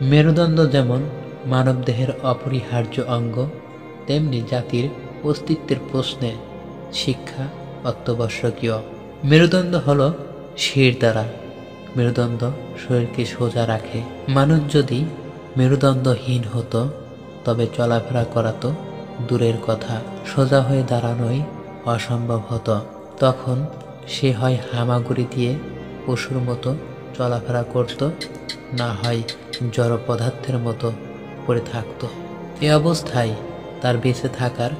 মেরুদণ্ড যেমন মানবদেহের অপরিহার্য অঙ্গ, তেমনি জাতির অস্তিত্বের প্রশ্নে শিক্ষা অত্যাবশ্যকীয়। মেরুদণ্ড হল শিরদাঁড়া। মেরুদণ্ড শরীরকে সোজা রাখে। মানুষ যদি মেরুদণ্ডহীন হতো তবে চলাফেরা করা তো দূরের কথা, সোজা হয়ে দাঁড়ানোই অসম্ভব হতো। তখন সে হয় হামাগুড়ি দিয়ে পশুর মতো চলাফেরা করত, না হয় জড় পদার্থের মতো পড়ে থাকত। এ অবস্থায় তার বেঁচে থাকার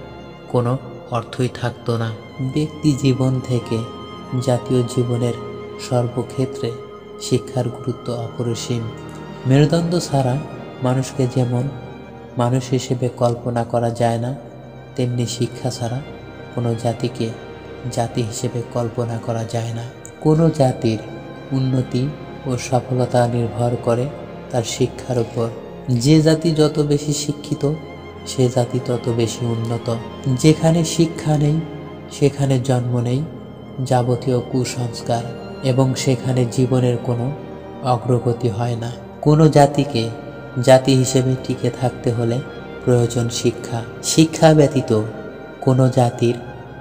কোনো অর্থই থাকতো না। ব্যক্তি জীবন থেকে জাতীয় জীবনের সর্বক্ষেত্রে শিক্ষার গুরুত্ব অপরিসীম। মেরুদণ্ড ছাড়া মানুষকে যেমন মানুষ হিসেবে কল্পনা করা যায় না, তেমনি শিক্ষা ছাড়া কোনো জাতিকে জাতি হিসেবে কল্পনা করা যায় না। কোনো জাতির উন্নতি ও সফলতা নির্ভর করে তার শিক্ষার উপর। যে জাতি যত বেশি শিক্ষিত, সে জাতি তত বেশি উন্নত। যেখানে শিক্ষা নেই সেখানে জন্ম নেই যাবতীয় কুসংস্কার, এবং সেখানে জীবনের কোনো অগ্রগতি হয় না। কোনো জাতিকে জাতি হিসেবে টিকে থাকতে হলে প্রয়োজন শিক্ষা। শিক্ষা ব্যতীত কোনো জাতির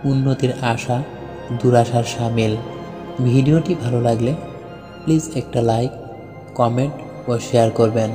উন্নতির আশা দুরাশার শামিল। ভিডিওটি ভালো লাগলে প্লিজ একটা লাইক, কমেন্ট ও শেয়ার করবেন।